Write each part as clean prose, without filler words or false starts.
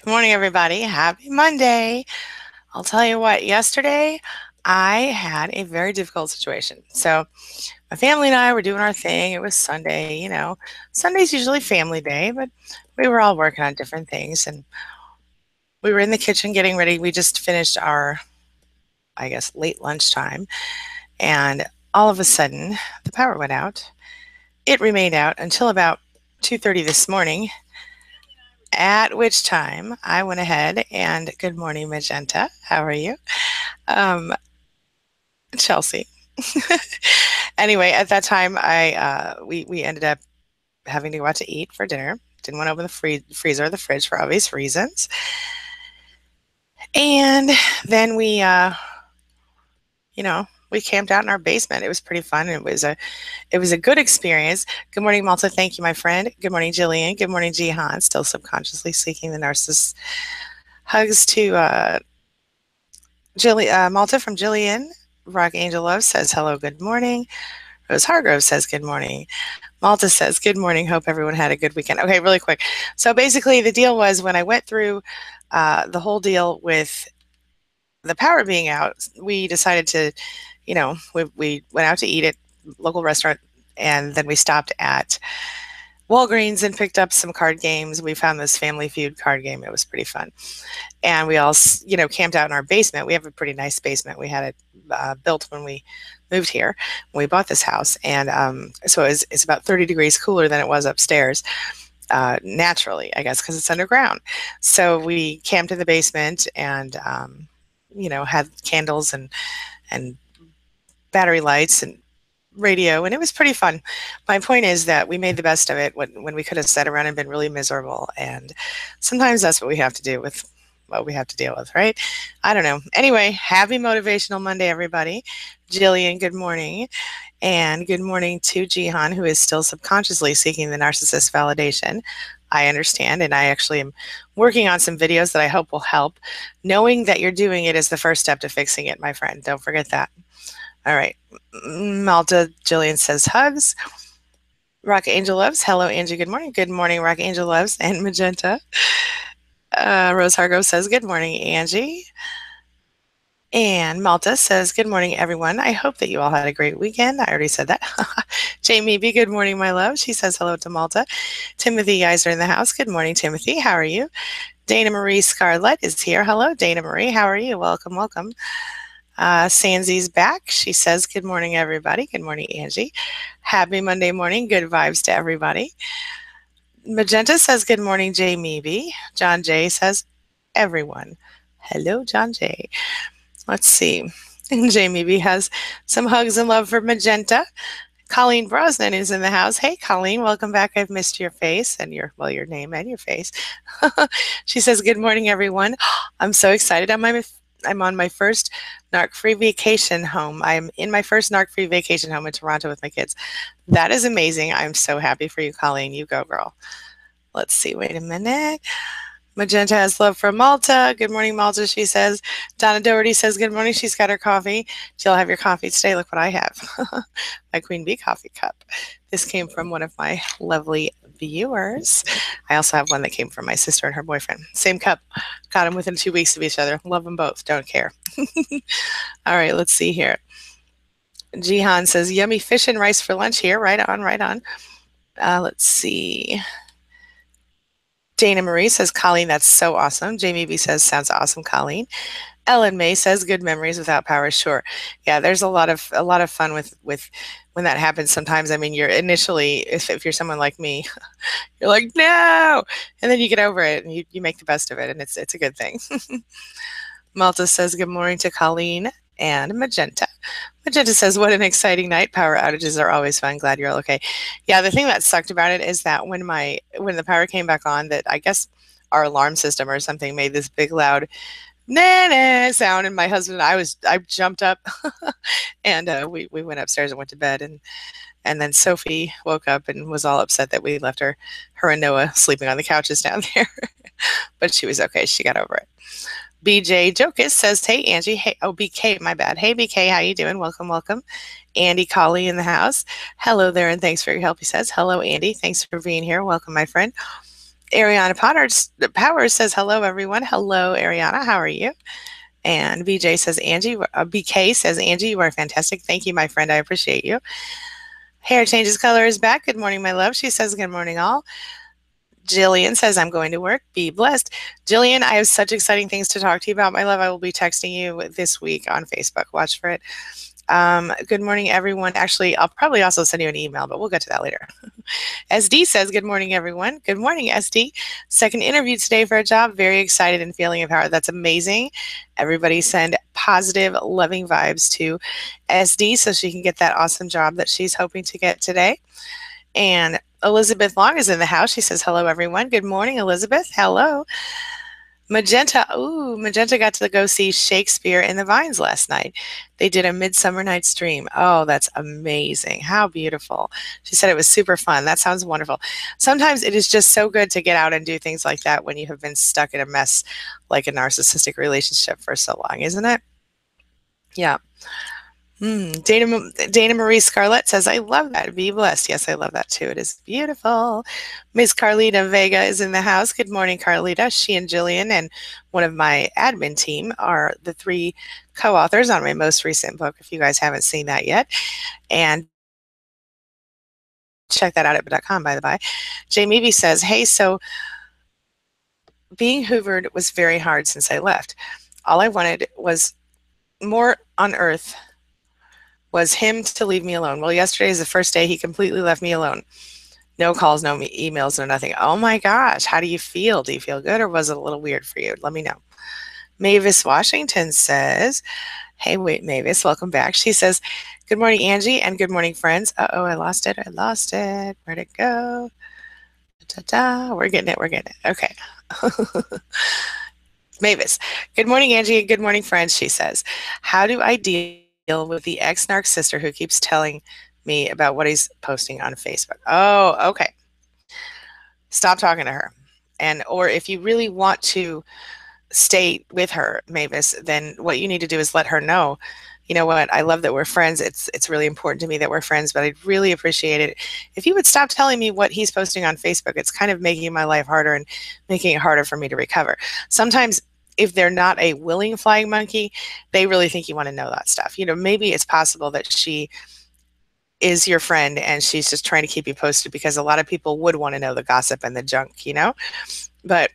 Good morning, everybody. Happy Monday. I'll tell you what, yesterday I had a very difficult situation. So, my family and I were doing our thing. It was Sunday, Sunday's usually family day, but we were all working on different things. And we were in the kitchen getting ready. We just finished our, I guess, late lunchtime. And all of a sudden, the power went out. It remained out until about 2:30 this morning. At which time I went ahead and good morning, Magenta. How are you? Um, Chelsea. Anyway, at that time, we ended up having to go out to eat for dinner. Didn't want to open the freezer or the fridge for obvious reasons. And then we camped out in our basement. It was pretty fun. It was a good experience. Good morning, Malta. Thank you, my friend. Good morning, Jillian. Good morning, Jihan. Still subconsciously seeking the narcissist. Hugs to Malta from Jillian. Rock Angel Love says hello, good morning. Rose Hargrove says good morning. Malta says good morning. Hope everyone had a good weekend. Okay, really quick. So basically, the deal was when I went through the whole deal with the power being out, we decided to, we went out to eat at local restaurant, and then we stopped at Walgreens and picked up some card games. We found this Family Feud card game. It was pretty fun. And we all, camped out in our basement. We have a pretty nice basement. We had it built when we moved here, when we bought this house. And so it's about 30 degrees cooler than it was upstairs, naturally, I guess, because it's underground. So we camped in the basement and, had candles and battery lights and radio, and it was pretty fun. My point is that we made the best of it when we could have sat around and been really miserable. And sometimes that's what we have to do with what we have to deal with, right? I don't know. Anyway, happy Motivational Monday, everybody. Jillian, good morning. And good morning to Jihan, who is still subconsciously seeking the narcissist validation. I understand, and I actually am working on some videos that I hope will help. Knowing that you're doing it is the first step to fixing it, my friend. Don't forget that. All right. Malta Jillian says hugs. Rock Angel Loves. Hello, Angie. Good morning. Good morning, Rock Angel Loves and Magenta. Rose Hargrove says good morning, Angie. And Malta says, good morning, everyone. I hope that you all had a great weekend. I already said that. Jamie B, good morning, my love. She says hello to Malta. Timothy Geiser in the house. Good morning, Timothy. How are you? Dana Marie Scarlett is here. Hello, Dana Marie. How are you? Welcome, welcome. Sansy's back. She says, good morning, everybody. Good morning, Angie. Happy Monday morning. Good vibes to everybody. Magenta says, good morning, Jamie B. John J says, everyone. Hello, John J. Let's see. And Jamie B has some hugs and love for Magenta. Colleen Brosnan is in the house. Hey, Colleen, welcome back. I've missed your face and your name and your face. She says, good morning, everyone. I'm so excited. I'm on my first narc-free vacation home. I'm in my first narc-free vacation home in Toronto with my kids. That is amazing. I'm so happy for you, Colleen. You go, girl. Let's see. Wait a minute. Magenta has love for Malta. Good morning, Malta, she says. Donna Doherty says, good morning. She's got her coffee. She'll have your coffee today. Look what I have. My Queen Bee coffee cup. This came from one of my lovely viewers. I also have one that came from my sister and her boyfriend. Same cup. Got them within 2 weeks of each other. Love them both. Don't care. All right, let's see here. Jihan says, yummy fish and rice for lunch here. Right on, right on. Let's see. Dana Marie says, Colleen, that's so awesome. Jamie B says, sounds awesome, Colleen. Ellen May says, good memories without power. Sure. Yeah, there's a lot of fun with when that happens sometimes. I mean, you're initially, if you're someone like me, you're like, no, and then you get over it and you make the best of it, and it's a good thing. Malta says, good morning to Colleen and Magenta. Magenta says, what an exciting night. Power outages are always fun. Glad you're all okay. Yeah, the thing that sucked about it is that when the power came back on, that I guess our alarm system or something made this big loud nah sound, and my husband and I jumped up and we went upstairs and went to bed, and then Sophie woke up and was all upset that we left her and Noah sleeping on the couches down there. But she was okay. She got over it. BJ Jokas says, hey, Angie. Hey, oh, BK, my bad. Hey, BK, how you doing? Welcome, welcome. Andy Colley in the house. Hello there, and thanks for your help, he says. Hello, Andy. Thanks for being here. Welcome, my friend. Ariana Powers says, hello, everyone. Hello, Ariana. How are you? And BJ says, BK says, Angie, you are fantastic. Thank you, my friend. I appreciate you. Hair changes color is back. Good morning, my love. She says, good morning, all. Jillian says, I'm going to work. Be blessed. Jillian, I have such exciting things to talk to you about, my love. I will be texting you this week on Facebook. Watch for it. Good morning, everyone. Actually, I'll probably also send you an email, but we'll get to that later. SD says, good morning, everyone. Good morning, SD. Second interview today for a job. Very excited and feeling empowered. That's amazing. Everybody send positive, loving vibes to SD so she can get that awesome job that she's hoping to get today. And Elizabeth Long is in the house. She says, hello, everyone. Good morning, Elizabeth. Hello. Magenta got to go see Shakespeare in the Vines last night. They did a Midsummer Night's Dream. Oh, that's amazing. How beautiful. She said it was super fun. That sounds wonderful. Sometimes it is just so good to get out and do things like that when you have been stuck in a mess like a narcissistic relationship for so long, isn't it? Yeah. Dana Marie Scarlett says, I love that. Be blessed. Yes, I love that too. It is beautiful. Miss Carlita Vega is in the house. Good morning, Carlita. She and Jillian and one of my admin team are the 3 co-authors on my most recent book, if you guys haven't seen that yet. And check that out at .com, by the by. Jamie says, hey, so being hoovered was very hard since I left. All I wanted was more on earth was him to leave me alone. Well, yesterday is the first day he completely left me alone. No calls, no emails, no nothing. Oh my gosh, how do you feel? Do you feel good or was it a little weird for you? Let me know. Mavis Washington says, hey, wait, Mavis, welcome back. She says, good morning, Angie, and good morning, friends. Uh-oh, I lost it. Where'd it go? Ta-ta. We're getting it. Okay. Mavis, good morning, Angie, and good morning, friends, she says. How do I deal with the ex-narc sister who keeps telling me about what he's posting on Facebook? Oh, okay. Stop talking to her. Or if you really want to stay with her, Mavis, then what you need to do is let her know, you know what, I love that we're friends. It's really important to me that we're friends, but I'd really appreciate it if you would stop telling me what he's posting on Facebook. It's kind of making my life harder and making it harder for me to recover. Sometimes if they're not a willing flying monkey, they really think you want to know that stuff. You know, maybe it's possible that she is your friend and she's just trying to keep you posted because a lot of people would want to know the gossip and the junk, you know? But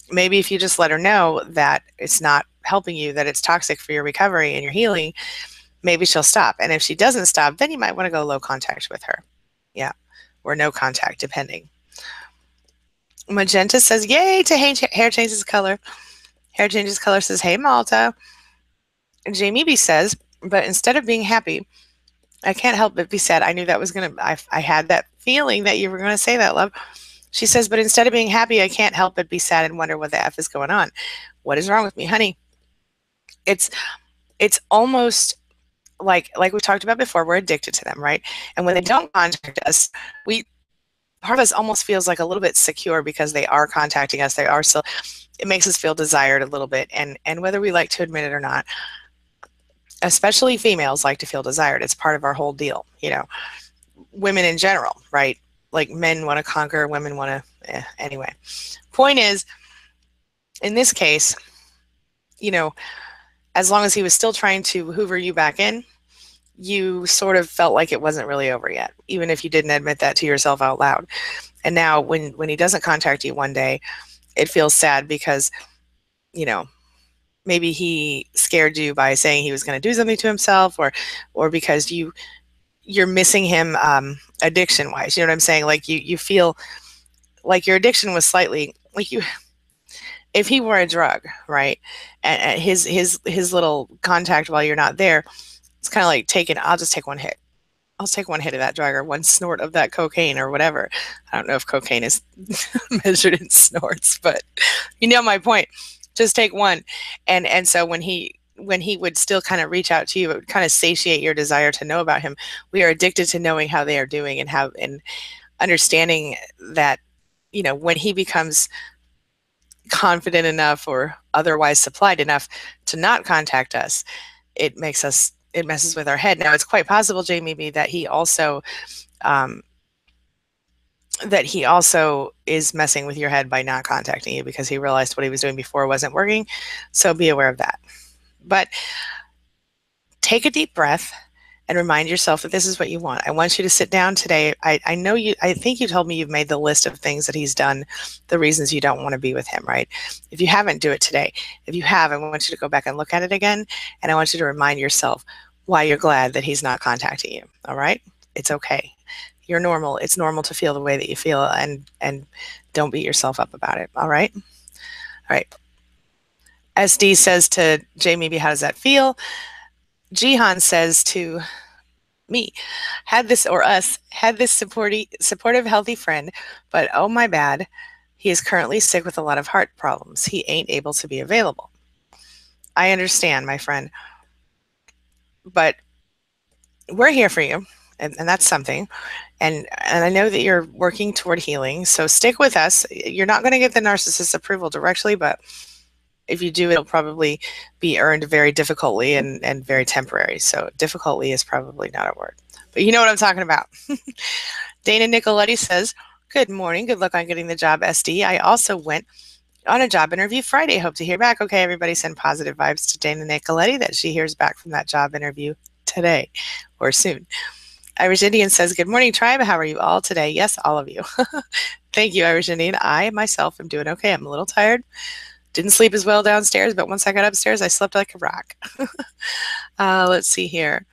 maybe if you just let her know that it's not helping you, that it's toxic for your recovery and your healing, maybe she'll stop. And if she doesn't stop, then you might want to go low contact with her. Yeah. Or no contact, depending. Magenta says, yay to hair changes color. Hair changes color says, hey, Malta. And Jamie B says, but instead of being happy, I can't help but be sad. I knew that was going to, I had that feeling that you were going to say that, love. She says, but instead of being happy, I can't help but be sad and wonder what the F is going on. What is wrong with me, honey? It's almost like we talked about before, we're addicted to them, right? And when they don't contact us, part of us almost feels like a little bit secure because they are contacting us. They are still, it makes us feel desired a little bit. And whether we like to admit it or not, especially females like to feel desired. It's part of our whole deal, you know, women in general, right? Like men want to conquer, women want to, anyway. Point is, in this case, you know, as long as he was still trying to hoover you back in, you sort of felt like it wasn't really over yet, even if you didn't admit that to yourself out loud. And now when he doesn't contact you one day, it feels sad because, you know, maybe he scared you by saying he was going to do something to himself, or because you're missing him addiction wise. You know what I'm saying? Like you feel like your addiction was slightly like if he were a drug, right? And his little contact while you're not there, it's kind of like I'll just take one hit. I'll take one hit of that drug or one snort of that cocaine or whatever. I don't know if cocaine is measured in snorts, but you know my point. Just take one. And so when he would still kind of reach out to you, it would kind of satiate your desire to know about him. We are addicted to knowing how they are doing and understanding that, you know, when he becomes confident enough or otherwise supplied enough to not contact us, it messes with our head. Now, it's quite possible, Jamie B, that he also that he also is messing with your head by not contacting you because he realized what he was doing before wasn't working. So be aware of that. But take a deep breath and remind yourself that this is what you want. I want you to sit down today. I know you, I think you told me you've made the list of things that he's done, the reasons you don't want to be with him, right? If you haven't, do it today. If you have, I want you to go back and look at it again. And I want you to remind yourself why you're glad that he's not contacting you. All right? It's okay. You're normal. It's normal to feel the way that you feel, and don't beat yourself up about it. All right? All right. SD says to Jamie, how does that feel? Jihan says to me, had this supportive, healthy friend, but oh my bad, he is currently sick with a lot of heart problems. He ain't able to be available. I understand, my friend, but we're here for you, and that's something. And I know that you're working toward healing, so stick with us. You're not going to get the narcissist's approval directly, but if you do, it'll probably be earned very difficultly and very temporary. So difficultly is probably not a word, but you know what I'm talking about. Dana Nicoletti says, good morning. Good luck on getting the job, SD. I also went on a job interview Friday. Hope to hear back. Okay, everybody send positive vibes to Dana Nicoletti that she hears back from that job interview today or soon. Irish Indian says, good morning, tribe. How are you all today? Yes, all of you. Thank you, Irish Indian. I myself am doing okay. I'm a little tired. Didn't sleep as well downstairs, but once I got upstairs, I slept like a rock. Let's see here.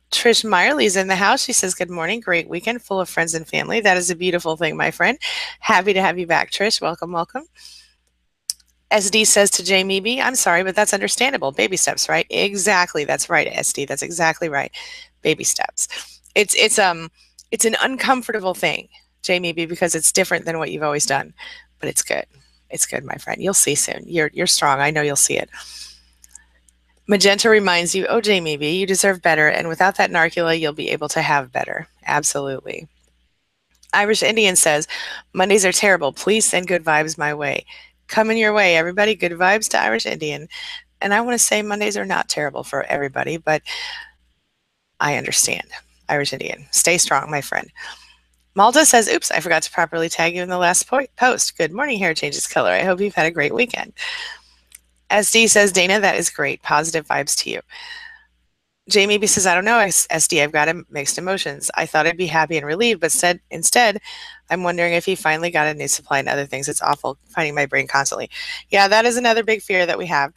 Trish Meyerly's in the house. She says, good morning. Great weekend full of friends and family. That is a beautiful thing, my friend. Happy to have you back, Trish. Welcome, welcome. SD says to Jamie B, I'm sorry, but that's understandable. Baby steps, right? Exactly. That's right, SD. That's exactly right. Baby steps. It's an uncomfortable thing, Jamie B, because it's different than what you've always done, but it's good. It's good, my friend. You'll see soon. You're strong. I know you'll see it. Magenta reminds you, oh, Jamie B, you deserve better, and without that narcula, you'll be able to have better. Absolutely. Irish Indian says, Mondays are terrible. Please send good vibes my way. Coming your way, everybody. Good vibes to Irish Indian. And I want to say Mondays are not terrible for everybody, but I understand. Irish Indian. Stay strong, my friend. Malta says, oops, I forgot to properly tag you in the last post. Good morning, hair changes color. I hope you've had a great weekend. SD says, Dana, that is great. Positive vibes to you. Jamie B says, I don't know, SD, I've got mixed emotions. I thought I'd be happy and relieved, but instead, I'm wondering if he finally got a new supply and other things. It's awful finding my brain constantly. Yeah, that is another big fear that we have.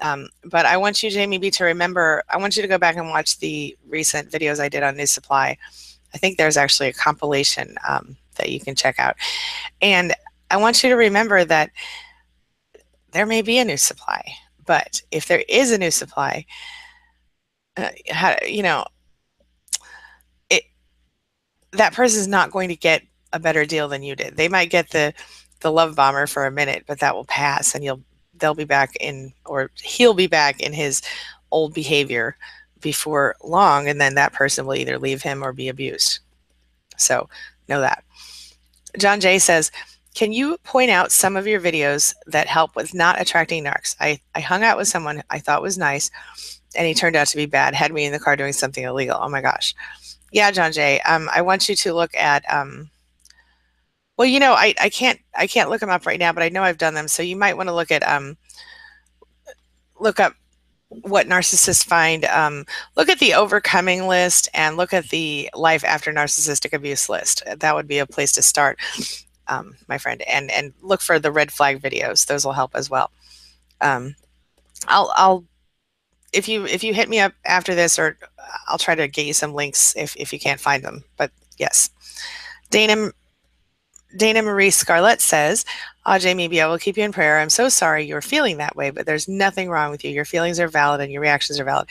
But I want you, Jamie B, to remember, I want you to go back and watch the recent videos I did on new supply. I think there's actually a compilation that you can check out. And I want you to remember that there may be a new supply, but if there is a new supply, that person's not going to get a better deal than you did. They might get the love bomber for a minute, but that will pass, and they'll be back in, or he'll be back in his old behavior before long, and then that person will either leave him or be abused. So know that. John Jay says, can you point out some of your videos that help with not attracting narcs? I hung out with someone I thought was nice, and he turned out to be bad, had me in the car doing something illegal. Oh my gosh. Yeah, John Jay. I want you to look at, well, I can't look them up right now, but I know I've done them. So you might want to look up what narcissists find. Look at the overcoming list and look at the life after narcissistic abuse list. That would be a place to start, my friend. And look for the red flag videos. Those will help as well. If you hit me up after this, or I'll try to get you some links if you can't find them. But yes, Dana Marie Scarlett says, Jamie B, I will keep you in prayer. I'm so sorry you're feeling that way, but there's nothing wrong with you. Your feelings are valid and your reactions are valid.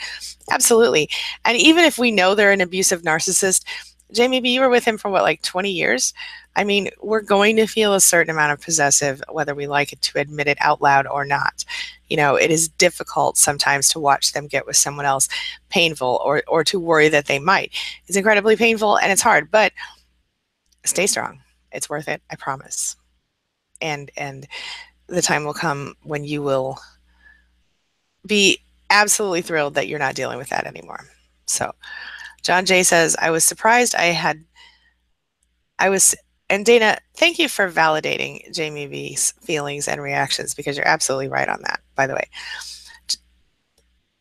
Absolutely. And even if we know they're an abusive narcissist, Jamie B, you were with him for what, like 20 years? I mean, we're going to feel a certain amount of possessive, whether we like it to admit it out loud or not. It is difficult sometimes to watch them get with someone else, painful, or to worry that they might. It's incredibly painful and it's hard, but stay strong. It's worth it, I promise. And the time will come when you will be absolutely thrilled that you're not dealing with that anymore. So John Jay says, I was surprised And Dana, thank you for validating Jamie B's feelings and reactions because you're absolutely right on that, by the way.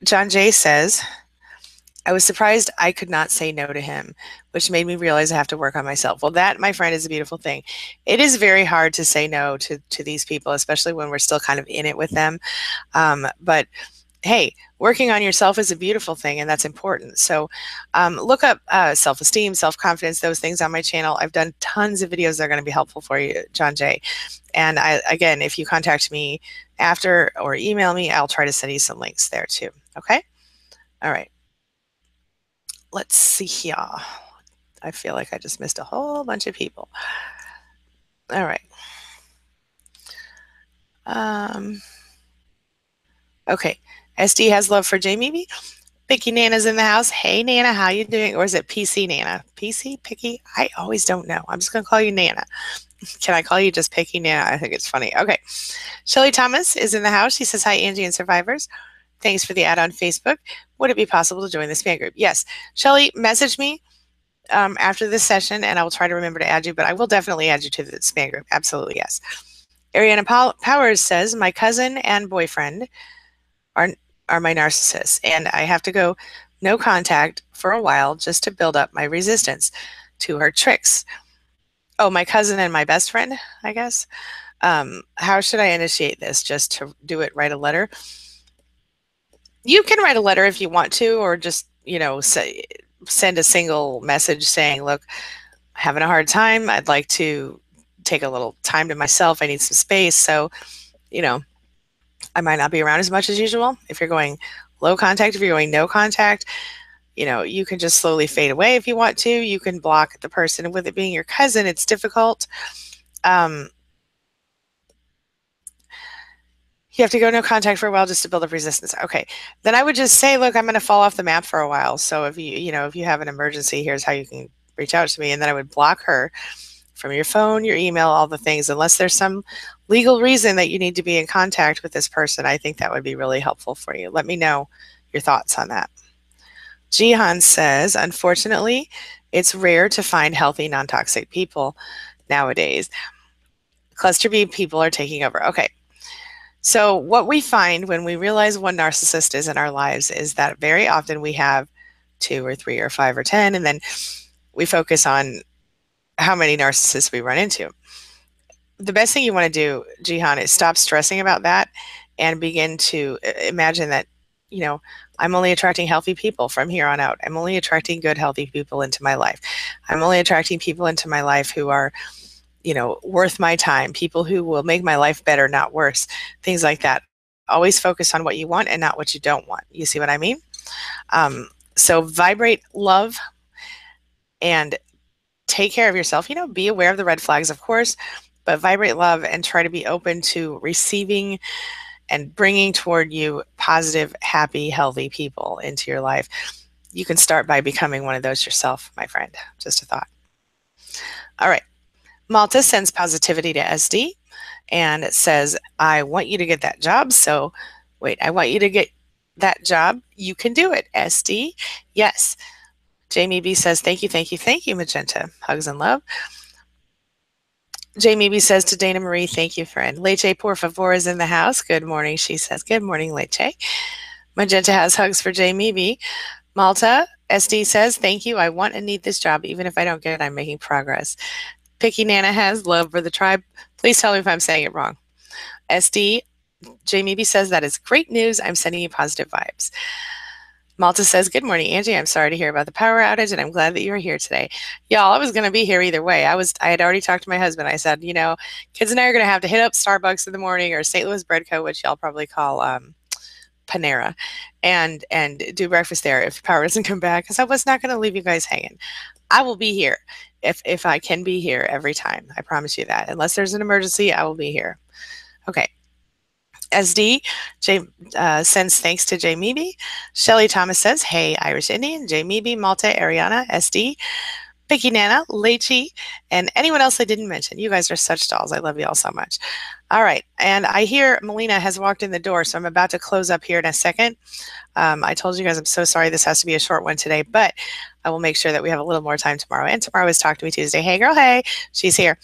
John Jay says, I was surprised I could not say no to him, which made me realize I have to work on myself. Well, that, my friend, is a beautiful thing. It is very hard to say no to these people, especially when we're still kind of in it with them. But hey, working on yourself is a beautiful thing, and that's important. So look up self-esteem, self-confidence, those things on my channel. I've done tons of videos that are going to be helpful for you, John Jay. And again, if you contact me after or email me, I'll try to send you some links there too. Okay? All right. Let's see here. I feel like I just missed a whole bunch of people. All right. Okay. SD has love for Jamie. Picky Nana's in the house. Hey, Nana, how you doing? Or is it PC Nana? PC? Picky? I always don't know. I'm just going to call you Nana. Can I call you just Picky Nana? I think it's funny. Okay. Shelly Thomas is in the house. She says, hi, Angie and survivors. Thanks for the ad on Facebook. Would it be possible to join the spam group? Yes. Shelly, message me after this session, and I will try to remember to add you, but I will definitely add you to the spam group. Absolutely, yes. Ariana Powers says, my cousin and boyfriend are my narcissists, and I have to go no contact for a while just to build up my resistance to her tricks. Oh, my cousin and my best friend, I guess. How should I initiate this? Just to do it, write a letter? You can write a letter if you want to, or just, send a single message saying, look, I'm having a hard time. I'd like to take a little time to myself. I need some space. So, I might not be around as much as usual. If you're going low contact, if you're going no contact, you can just slowly fade away if you want to. You can block the person. And with it being your cousin, it's difficult. You have to go no contact for a while just to build up resistance. Okay. Then I would just say, look, I'm going to fall off the map for a while. So if if you have an emergency, here's how you can reach out to me. And then I would block her from your phone, your email, all the things, unless there's some legal reason that you need to be in contact with this person. I think that would be really helpful for you. Let me know your thoughts on that. Jihan says, unfortunately, it's rare to find healthy, non-toxic people nowadays. Cluster B people are taking over. Okay. So what we find when we realize one narcissist is in our lives is that very often we have 2 or 3 or 5 or 10, and then we focus on how many narcissists we run into. The best thing you want to do, Jihan, is stop stressing about that and begin to imagine that, I'm only attracting healthy people from here on out. I'm only attracting good, healthy people into my life. I'm only attracting people into my life who are, worth my time, people who will make my life better, not worse, things like that. Always focus on what you want and not what you don't want. You see what I mean? So vibrate love and take care of yourself. Be aware of the red flags, of course, but vibrate love and try to be open to receiving and bringing toward you positive, happy, healthy people into your life. You can start by becoming one of those yourself, my friend. Just a thought. All right. Malta sends positivity to SD and it says, I want you to get that job. So wait, I want you to get that job. You can do it, SD. Yes. Jamie B says, thank you, Magenta. Hugs and love. Jamie B says to Dana Marie, thank you, friend. Leche por favor is in the house. Good morning, she says. Good morning, Leche. Magenta has hugs for Jamie B. Malta, SD says, thank you. I want and need this job. Even if I don't get it, I'm making progress. Picky Nana has love for the tribe. Please tell me if I'm saying it wrong. SD, Jamie B says, that is great news. I'm sending you positive vibes. Malta says, good morning, Angie. I'm sorry to hear about the power outage, and I'm glad that you're here today. Y'all, I was going to be here either way. I had already talked to my husband. I said, kids and I are going to have to hit up Starbucks in the morning or St. Louis Bread Co., which y'all probably call Panera, and do breakfast there if the power doesn't come back, because I was not going to leave you guys hanging. I will be here if I can be here every time. I promise you that. Unless there's an emergency, I will be here. Okay. SD sends thanks to Jamie. Shelly Thomas says, hey, Irish Indian, Jamie, Malta, Ariana, SD, Picky Nana, Lechi, and anyone else I didn't mention. You guys are such dolls. I love you all so much. All right. And I hear Melina has walked in the door, so I'm about to close up here in a second. I told you guys I'm so sorry this has to be a short one today, but I will make sure that we have a little more time tomorrow. And tomorrow is Talk to Me Tuesday. Hey, girl, hey. She's here.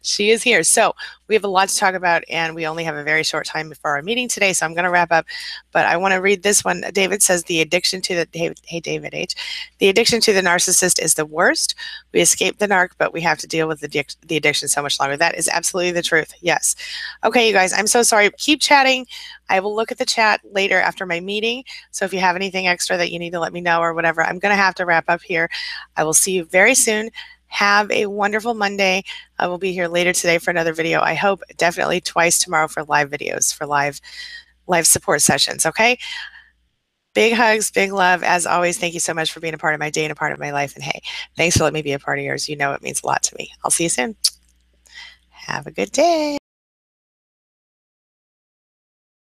She is here. So we have a lot to talk about, and we only have a very short time before our meeting today, so I'm going to wrap up. But I want to read this one. David says, the addiction to the, hey, David H. The addiction to the narcissist is the worst. We escape the narc, but we have to deal with the addiction so much longer. That is absolutely the truth. Yes. Okay, you guys, I'm so sorry. Keep chatting. I will look at the chat later after my meeting. So if you have anything extra that you need to let me know or whatever, I'm going to have to wrap up here. I will see you very soon. Have a wonderful Monday. I will be here later today for another video. I hope definitely twice tomorrow for live videos, for live support sessions. Okay. Big hugs, big love. As always, thank you so much for being a part of my day and a part of my life. And hey, thanks for letting me be a part of yours. You know it means a lot to me. I'll see you soon. Have a good day.